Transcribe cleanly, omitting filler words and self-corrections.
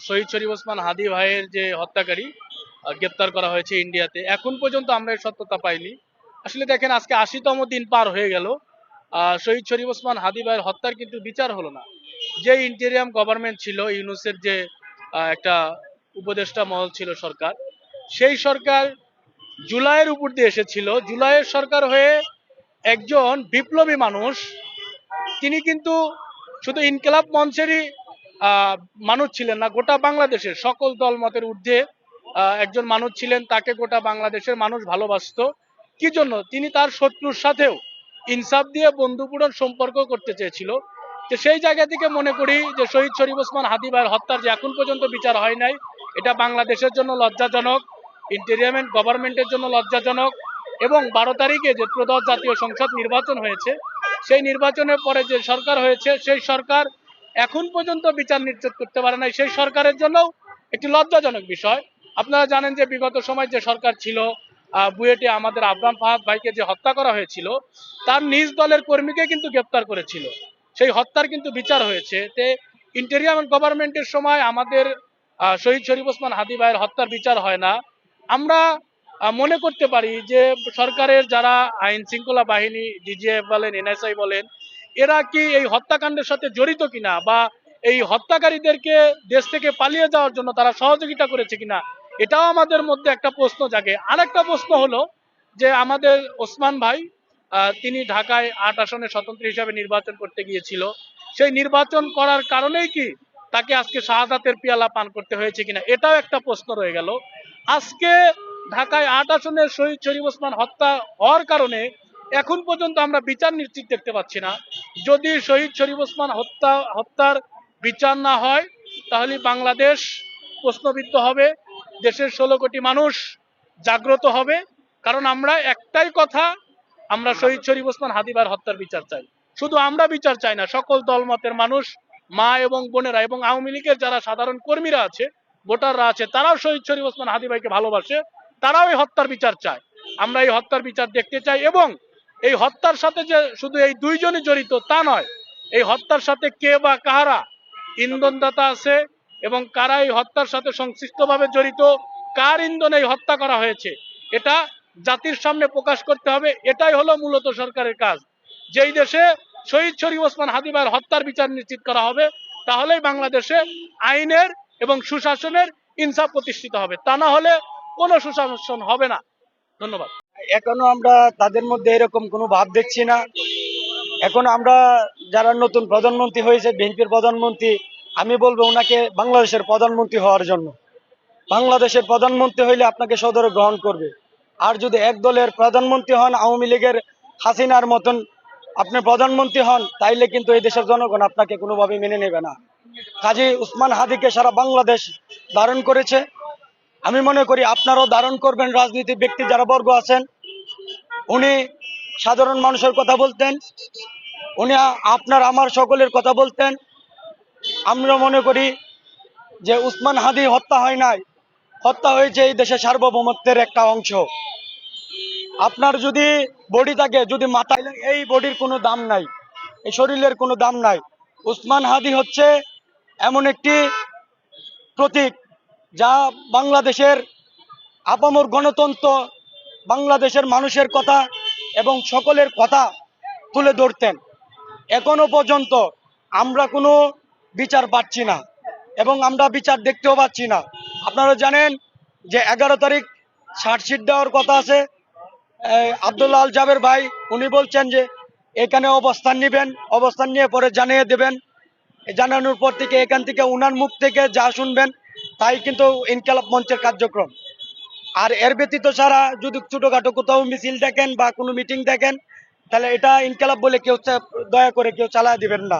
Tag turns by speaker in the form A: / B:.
A: শহীদ শরীফ ওসমান হাদি ভাইয়ের যে হত্যাকারী গ্রেপ্তার করা হয়েছে ইন্ডিয়াতে, এখন পর্যন্ত আমরা এর সত্যতা পাইনি। আসলে দেখেন, আজকে ৮০তম দিন পার হয়ে গেল, শহীদ শরীফ ওসমান হাদি ভাইয়ের হত্যার কিন্তু বিচার হলো না। যে ইন্টেরিয়াম গভর্নমেন্ট ছিল, ইউনূসের যে একটা উপদেষ্টা মহল ছিল সরকার, সেই সরকার জুলাইয়ের উপর দিয়ে এসেছিল। জুলাইয়ের সরকার হয়ে একজন বিপ্লবী মানুষ, তিনি কিন্তু শুধু ইনকিলাব মঞ্চেরই মানুষ ছিলেন না, গোটা বাংলাদেশের সকল দল মতের ঊর্ধ্বে একজন মানুষ ছিলেন। তাকে গোটা বাংলাদেশের মানুষ ভালোবাসতো। কি জন্য? তিনি তার শত্রুর সাথেও ইনসাফ দিয়ে বন্ধুপূর্ণ সম্পর্ক করতে চেয়েছিল। তো সেই জায়গা থেকে মনে করি যে শহীদ শরীফ ওসমান হাদি ভাইয়ের হত্যার যে এখন পর্যন্ত বিচার হয় নাই, এটা বাংলাদেশের জন্য লজ্জাজনক, ইন্টেরিয়াম গভর্নমেন্টের জন্য লজ্জাজনক। এবং 12 তারিখে যে ত্রয়োদশ জাতীয় সংসদ নির্বাচন হয়েছে, সেই নির্বাচনের পরে যে সরকার হয়েছে, সেই সরকার এখন পর্যন্ত বিচার নিশ্চিত করতে পারে নাই। সেই সরকারের জন্য একটি লজ্জাজনক বিষয়। আপনারা জানেন যে বিগত সময় যে সরকার ছিল, বুয়েটে আমাদের আবরাম ফাহাদ ভাইকে যে হত্যা করা হয়েছিল, তার নিজ দলের কর্মীকে কিন্তু গ্রেপ্তার করেছিল। সেই হত্যার কিন্তু বিচার হয়েছে। তে ইন্টেরিয়াম গভর্নমেন্টের সময় আমাদের শহীদ শরীফ ওসমান হাদি ভাইয়ের হত্যার বিচার হয় না। আমরা মনে করতে পারি যে সরকারের যারা আইন শৃঙ্খলা বাহিনী, ডিজিএফ বলেন, এনএসআই বলেন, এরা কি এই হত্যাকাণ্ডের সাথে জড়িত কিনা, বা এই হত্যাকারীদেরকে দেশ থেকে পালিয়ে যাওয়ার জন্য তারা সহযোগিতা করেছে কিনা, এটাও আমাদের মধ্যে একটা প্রশ্ন জাগে। আরেকটা প্রশ্ন হলো যে আমাদের ওসমান ভাই, তিনি ঢাকায় ৮ আসনে স্বতন্ত্র হিসাবে নির্বাচন করতে গিয়েছিল। সেই নির্বাচন করার কারণেই কি তাকে আজকে শাহাদাতের পেয়ালা পান করতে হয়েছে কিনা, এটাও একটা প্রশ্ন রয়ে গেল। আজকে ঢাকায় ৮ আসনের শহীদ শরীফ ওসমান হত্যা হওয়ার কারণে এখন পর্যন্ত আমরা বিচার নিশ্চিত দেখতে পাচ্ছি না। যদি শহীদ শরীফ ওসমান হত্যার বিচার না হয়, তাহলে বাংলাদেশ প্রশ্নবিদ্ধ হবে, দেশের 16 কোটি মানুষ জাগ্রত হবে। কারণ আমরা একটাই কথা, আমরা শহীদ শরীফ ওসমান হাদি ভাইয়ের হত্যার বিচার চাই। শুধু আমরা বিচার চাই না, সকল দলমতের মানুষ, মা এবং বোনেরা এবং আওয়ামী লীগের যারা সাধারণ কর্মীরা আছে, ভোটাররা আছে, তারাও শহীদ শরীফ ওসমান হাদি ভাইকে ভালোবাসে, তারাও এই হত্যার বিচার চায়। আমরা এই হত্যার বিচার দেখতে চাই। এবং এই হত্যার সাথে যে শুধু এই দুইজনই জড়িত তা নয়, এই হত্যার সাথে কে বা কারা ইন্ধনদাতা আছে এবং কারা এই হত্যার সাথে সংশ্লিষ্টভাবে জড়িত, কার ইন্ধনে এই হত্যা করা হয়েছে, এটা জাতির সামনে প্রকাশ করতে হবে। এটাই হলো মূলত সরকারের কাজ। যেই দেশে শহীদ শরীফ ওসমান হাদি ভাইয়ের হত্যার বিচার নিশ্চিত করা হবে, তাহলেই বাংলাদেশে আইনের এবং সুশাসনের ইনসাফ প্রতিষ্ঠিত হবে। তা না হলে কোনো সুশাসন হবে না। ধন্যবাদ।
B: এখনো আমরা তাদের মধ্যে এরকম কোনো ভাব দেখছি না। এখন আমরা যারা নতুন প্রধানমন্ত্রী হয়েছে, বিএনপির প্রধানমন্ত্রী, আমি বলবো ওনাকে বাংলাদেশের প্রধানমন্ত্রী হওয়ার জন্য। বাংলাদেশের প্রধানমন্ত্রী হইলে আপনাকে সদরে গ্রহণ করবে। আর যদি এক দলের প্রধানমন্ত্রী হন, আওয়ামী লীগের হাসিনার মতন আপনি প্রধানমন্ত্রী হন, তাইলে কিন্তু এই দেশের জনগণ আপনাকে কোনোভাবে মেনে নেবে না। কাজী উসমান হাদিকে সারা বাংলাদেশ ধারণ করেছে। আমি মনে করি আপনারাও ধারণ করবেন। রাজনীতির ব্যক্তি যারা বর্গ আছেন, উনি সাধারণ মানুষের কথা বলতেন, উনি আপনার আমার সকলের কথা বলতেন। আমরা মনে করি যে উসমান হাদি হত্যা হয় নাই, হত্যা হয়েছে এই দেশের সার্বভৌমত্বের একটা অংশ। আপনার যদি বডি থাকে, যদি মাথায়, এই বডির কোনো দাম নাই, এই শরীরের কোনো দাম নাই। উসমান হাদি হচ্ছে এমন একটি প্রতীক, যা বাংলাদেশের আপামর গণতন্ত্র, বাংলাদেশের মানুষের কথা এবং সকলের কথা তুলে ধরতেন। এখনো পর্যন্ত আমরা কোনো বিচার পাচ্ছি না এবং আমরা বিচার দেখতেও পাচ্ছি না। আপনারা জানেন যে 11 তারিখ চার্জশিট দেওয়ার কথা আছে। আব্দুল্লাহ আল জাবের ভাই উনি বলছেন যে এখানে অবস্থান নেবেন, অবস্থান নিয়ে পরে জানিয়ে দেবেন। জানানোর পর থেকে এখান থেকে উনার মুখ থেকে যা শুনবেন তাই কিন্তু ইনকিলাব মঞ্চের কার্যক্রম। আর এর ব্যতীত ছাড়া যদি ছোটোখাটো কোথাও মিছিল দেখেন বা কোনো মিটিং দেখেন, তাহলে এটা ইনকিলাব বলে কেউ দয়া করে কেউ চালায় দিবেন না।